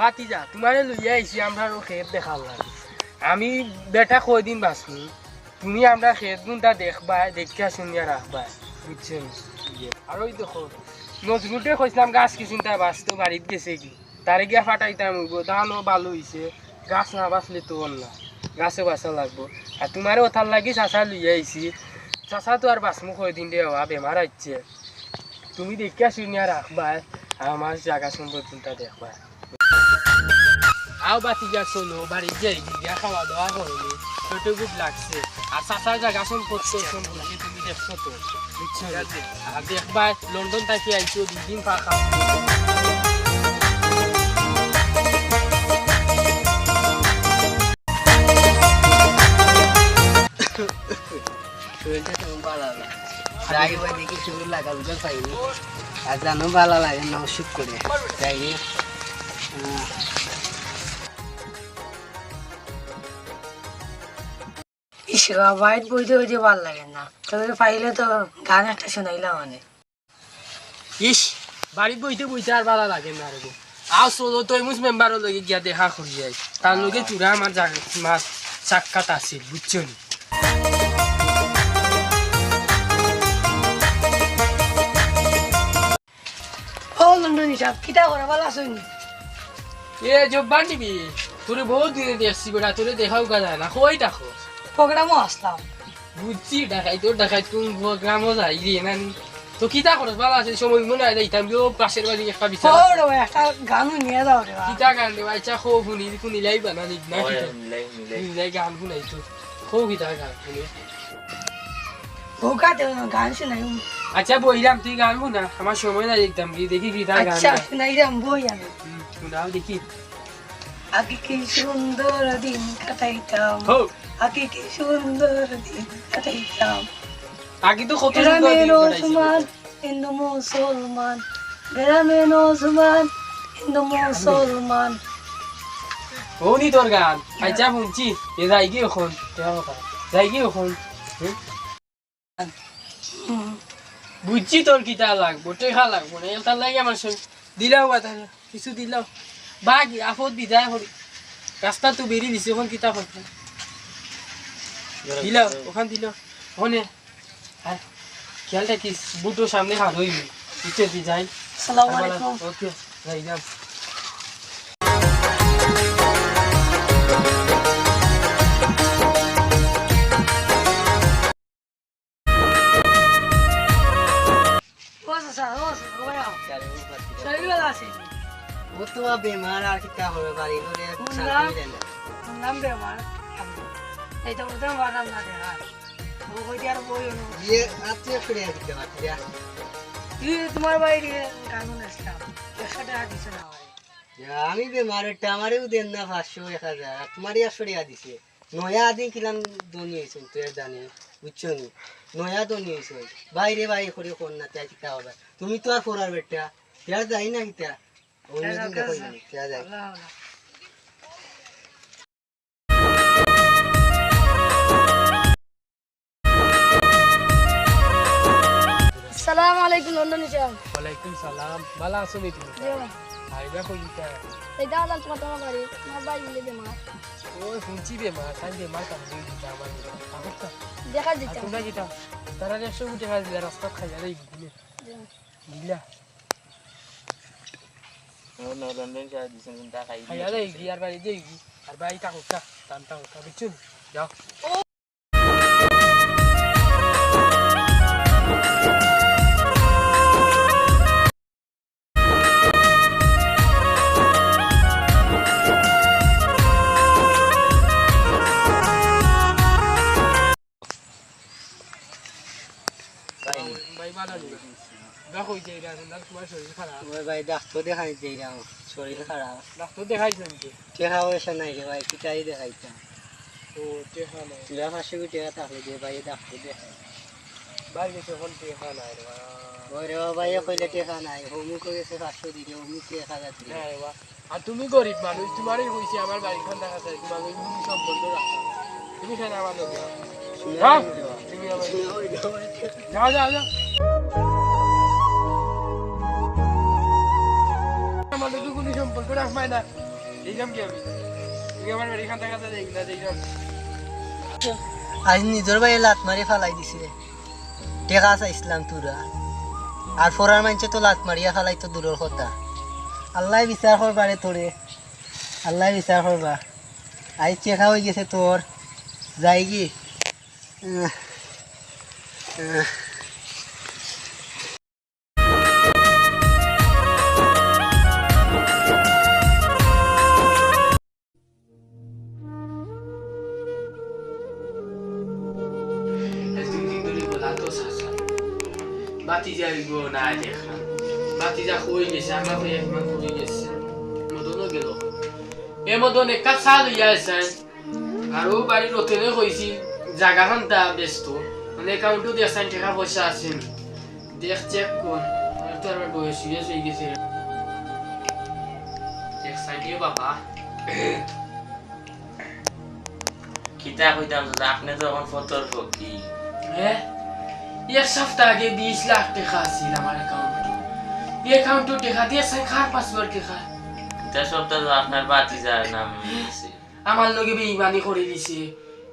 বাতি যা তোমারে লইয়া আইছি আমরা খেত দেখাল লাগে আমি বেটা কয়দিন বাঁচনি তুমি আমরা খেত গুনটা দেখবা দেখিয়া শুনিয়া রাখবা বুঝছেন আর ওই দেখো নজরুলটে কইছিলাম গাছ কি চিন্তা বাঁচতো বাড়িত গেছে কি তারে গিয়া ফাটাইতাম হইব ধানও ভালো হইছে গাছ না বাঁচলে তো না গাছে বাঁচা লাগবো আর তোমারও ওথার লাগি চাষা লইয়া আইছি চাষা তো আর বাঁচমু কয়দিন দে হওয়া বেমার আইছে তুমি দেখিয়া শুনিয়া রাখবা আর আমার জায়গা সম্পত্তিটা দেখবা আও বাতি যা চলো বাড়ি যাই গিয়া খাওয়া দাওয়া করলে ছোটো খুব লাগছে আর চাষার জায়গা সম্পত্তি তুমি দেখছো তো বুঝছো আর দেখবা লন্ডন থেকে আইছো 2 দিন ফাঁকা দেখি শুরু লাগা বুঝতে পাইনি আর জানো ভালো লাগে না অসুখ করে যাইনি বাইট বইতে বইতে ভালো লাগে না তবে পাইলে তো গান একটা শোনাইলাম অনেক ইস বাড়িতে বইতে বইতে আর ভালো লাগে না রে আও চলো তো মুস মেম্বারের লগে গিয়া দেখা করি যাই তার লগে চূড়া আমার মাছ সাক্ষাৎ আছে বুঝছো নি ও লন্ডন হিসাব কিতা করে ভালো আছো নি এ জব্বার নিবি তোরে বহুত দিনে দেখছি বেটা তোরে দেখাও গা যায় না কই দেখো প্রোগ্রামও আসলাম বুঝছি দেখাই তুমি গ্রামও যাই রে নানি তো কিতা করস ভালো আছে সময় মনে হয় যাইতাম গিয়ে পাশের বাড়ি একটা বিচার একটা গান নিয়ে যাও রে কিতা গান রে আচ্ছা খো শুনিলাই বানানি না মিলাই গান শুনাই তো খো কিতা গান শুনি ভোকাতে গান শোনাই আচ্ছা বইলাম তুই গান শুনা আমার সময় না দেখতাম দেখি কিতা গান আচ্ছা শোনাইলাম বই আমি শুনাও দেখি আগে কি সুন্দর দিন কাটাইতাম আগে কি সুন্দর দিন কাটাইতাম আগে তো কত গ্রামের ওসমান হিন্দু মুসলমান গ্রামের ওসমান হিন্দু মুসলমান ওনি তোর গান আচ্ছা শুনছি এ যাই কি এখন যাই কি এখন বুঝছি তোর কিতা লাগবো টেকা লাগবো না এটার লাগে আমার সঙ্গে দিলাও তাহলে কিছু দিলাও বাকি আপদ বিদায় করি রাস্তা তো বেরিয়ে দিছে ওখান কিতা করতে দিলাও ওখান দিল ওখানে হ্যাঁ খেয়াল রাখিস বুটো সামনে হাত হইবি পিছে দি যাই আসসালামু আলাইকুম ওকে যাই যাম ও তো বেমার আর কিতা হবে বাড়ি করে নাম বেমার এই তো উদম বাদাম না দেখা ও কই আর বই না ये আত্মীয় করে দিতে পারছি তোমার বাইরে কানুন আসলাম একসাথে হাঁটিস না আমি বেমারেরটা আমারও দেন না 500-1000 তোমারই 100 টাকা দিছে নয়া দিন কিলাম দনি হইছে তো এর জানি বুঝছো নি নয়া দনি হইছে বাইরে বাইরে করে কোন না তাই কিতা হবে তুমি তো আর ফরার বেটা তেল যাই না কিতা অন্য দিন দেখো নি তেল যাই আসসালামু আলাইকুম লন্ডন হিসাব ওয়ালাইকুম সালাম ভালো আছো নি তুমি আইবা কইতা এই দাদা তোমার বাড়ি তোমার বাড়ি মিলে বেমার ও শুনছি বেমার তাই বেমার কাম দিই দিতা আমার আচ্ছা দেখা দিচ্ছি তোমরা কিটা তারা 100 টাকা দিলা রাস্তা খাইয়া দেই দিলা ও না লন্ডন যা দিছেন তা খাই খাইয়া দেই আর বাড়ি দেই আর বাড়ি টাকা টানটা বুঝছো যাও দেখো যে তোমার শরীর খারাপ ওই ভাই ডাক্তার দেখাই দেই না শরীর খারাপ ডাক্তার দেখাইছেন কি টেকা পয়সা নাই রে ভাই কিটাই দেখাইতাম ও টেকা নাই তুলা 500 টাকা থাকলে যে ভাই ডাক্তার দেখাই বাইরে যখন টেকা নাই রে ওই রে ভাই কইলে টেকা নাই হোমু কইছে 500 দিলে হোমু 1000 দিলে হ্যাঁ বাবা আর তুমি গরিব মানুষ তোমারই কইছি আমার বাড়িখান দেখা যায় তোমার ওই সম্পর্ক রাখা তুমি কেন আমার লোক হ্যাঁ তুমি যাও যাও যাও আমাদের কোনো সম্পর্ক রাখবাই না দেখলাম কি আমি তুমি আমার বাড়ি খান্তা খান্তা দেখলা দেখলাম আজ নিজের ভাই লাত মারি ফালাই দিছে টেকা চাইছিলাম তোরা আর ফরার মানছে তো লাত মারিয়া ফালাই তো দূরের কথা আল্লাহ বিচার করবারে তোরে আল্লাহ বিচার করবা আজ চেখা হয়ে গেছে তোর যাই কি বাতিজা গো না দেখলাম বাতিজা হয়ে গেছে আমরা হয়ে একবার হয়ে গেছে মদনও গেল এ মদন এক কাপ চা লইয়া আসেন আৰু বাড়ির হোটেলে হয়েছি জায়গাখান তা ব্যস্ত মানে একাউন্টও দেখছেন টাকা পয়সা আছেন দেখ চেক কর তো আর বয়স হয়ে গেছে দেখছেন কি বাবা কিতা কইতাম দাদা আপনি তো এখন ফতর ফকি হ্যাঁ এক সপ্তাহ আগে 20 লাখ টাকা আছিল আমার অ্যাকাউন্টে এই অ্যাকাউন্টে টাকা দিয়েছেন খার পাসওয়ার্ড টাকা কিতা সপ্তাহ তো আপনার বাতি যায় নাম আছে আমার লগে বেঈমানি করে দিছে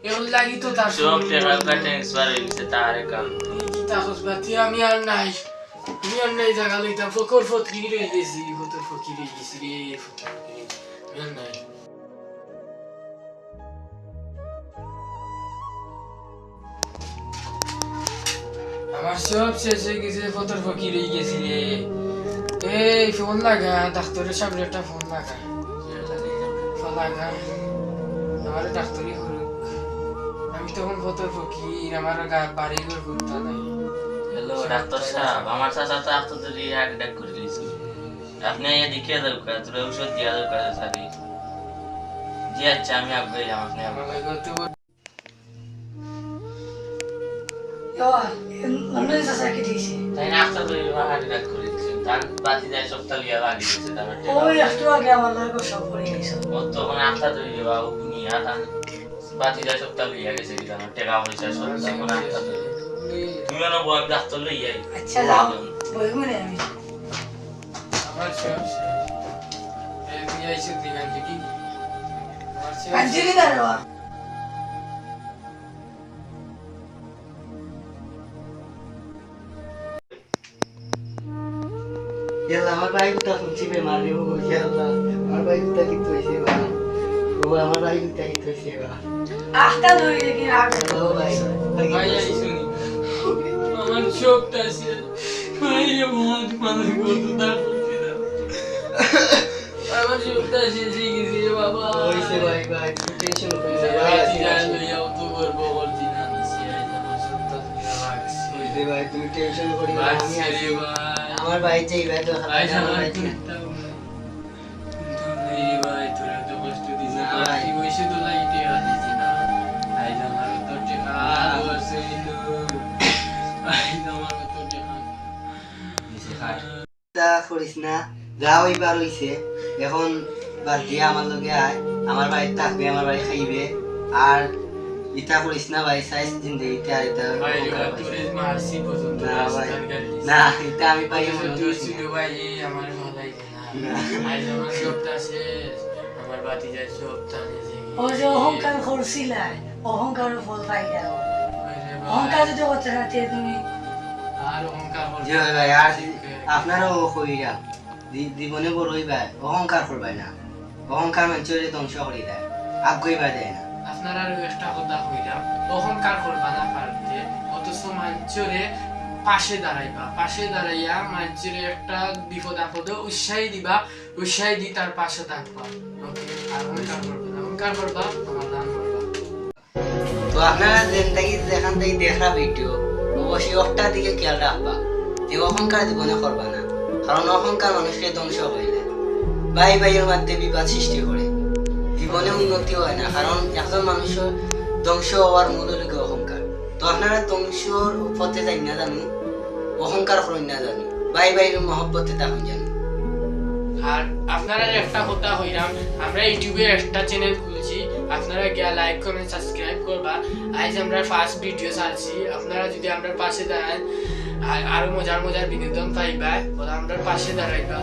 এগুলো লাগি তো তার সব টাকা ট্রান্সফার হয়ে গেছে তার অ্যাকাউন্ট কিতা হসবাতি আমি আর নাই জায়গা লইতাম ফকর ফকির হয়ে গেছি ফতর ফকির হয়ে গেছি রে ফকির আমি আর নাই আমার সব শেষ হয়ে গেছে ফতর ফকির হয়ে গেছি রে এই ফোন লাগা ডাক্তারের সামনে একটা ফোন লাগা ফোন লাগা আমার ডাক্তারি করুক আমি তখন ফতর ফকির আমার বাড়ি ঘর ঘুরতা নাই হ্যালো ডাক্তার সাহেব আমার চাচা তো আপনার তো হার্ট অ্যাটাক করে দিয়েছে আপনি এই দেখিয়ে দাও কা তোর ওষুধ দিয়া দাও কা সারি জি আচ্ছা আমি আগে যাম আপনি আমার ঘর তো লন্ডন চাচা কি দিয়েছে তাই না আপনার তো হার্ট অ্যাটাক করে দিয়েছে তার বাতি যায় সপ্তাহ লিয়া লাগিয়ে দিয়েছে তারপর ওই একটু আগে আমার লাগে সব করে গেছে ও তখন আপনার তো নিয়া তান বাতি যায় সপ্তাহ লিয়া গেছে কি আমার টাকা পয়সা সব তখন আপনার তো তুমি না বল ডাক্তার লই যাই আচ্ছা যাও বলবো না আমি আমার সব শেষ এই নিয়ে এসে দিবেন কি আমার শেষ কাঞ্চলি না রে ইয়াল্লা আমার ভাই কুতা শুনছি বেমার রে বাবা ইয়াল্লা আমার ভাই কুতা কি হইছে বাবা আমার ভাই কুতা কি হইছে বাবা আস্তা ধরে কি আগে ও ভাই ভাই আই শুনি আমার সবটা শেষ ভাই বহুত মানুষ কত দা করছে না আমার সবটা শেষ হয়ে গেছে বাবা হইছে ভাই ভাই টেনশন করিস ভাই ভাই আছি যাই লইয়াও তো করব বলছি না সিআই আমার সবটা লাগছে হইছে ভাই তুমি টেনশন করিস না আমি লাগছে আছি রে ভাই আমার ভাই যে ভাই তো ভাই আমার আমার ভাই ভাই তোরা তো কষ্ট দিস না না ভাই। কি বসে তো লাইটে হাতিস না ভাই আমার তো টেকা আছে ভাই আমার তো টেকা তা করিস না যা হইবার হইছে এখন বাদ দিয়া আমার লগে আয় আমার বাড়ি থাকবে আমার বাড়ি খাইবে আর ইটা করিস না ভাই সাইজ জিন্দেগিতে আর এটা ভাই তোরে মারছি পর্যন্ত না ভাই রাস্তার গাড়ি না এটা আমি পাই ভাই মনে তুই করছি শুধু ভাই আমার ভালাই না আজ আমার সবটা শেষ আমার বাতি যায় সবটা নেছে ও যে অহংকার করছিলাই অহংকারের ফল পাই যাও অহংকার যদি করতে না তুমি আর অহংকার জি ভাই আর আপনারাও কইরা জীবনে বড় হইবা অহংকার করবাই না অহংকার মানুষের ধ্বংস করে দেয় আগ্রহীবা দেয় না আপনারা আরো একটা কথা কইলাম অহংকার করবা না পারতে অথচ মানুষের পাশে দাঁড়াইয়া মানুষের একটা বিপদ আপদে উৎসাহী দিবা উৎসাহী দি তার পাশে থাকবা ওকে আর অহংকার করবা না অহংকার করবা সমাধান করবা তো আপনারা যেখান থেকে দেখা ভিডিও অবশ্যই একটা দিকে খেয়াল রাখবা যে অহংকার জীবনে করবা না কারণ অহংকার মানুষকে ধ্বংস করে দেয় ভাই ভাইয়ের মধ্যে বিবাদ সৃষ্টি করে জীবনে উন্নতি হয় না কারণ একজন মানুষের ধ্বংস হওয়ার মূল হলো অহংকার তো আপনারা ধ্বংসর পথে যাই না জানি অহংকার করেন না জানি ভাই ভাইয়ের মহব্বতে থাকুন জানি আর আপনারা একটা কথা হইলাম আমরা ইউটিউবে একটা চ্যানেল খুলছি আপনারা গিয়া লাইক কমেন্ট সাবস্ক্রাইব করবা আজ আমরা ফার্স্ট ভিডিও ছাড়ছি আপনারা যদি আমরা পাশে দাঁড়ান আরো মজার বিনোদন পাইবা ওরা আমরা পাশে দাঁড়াইবা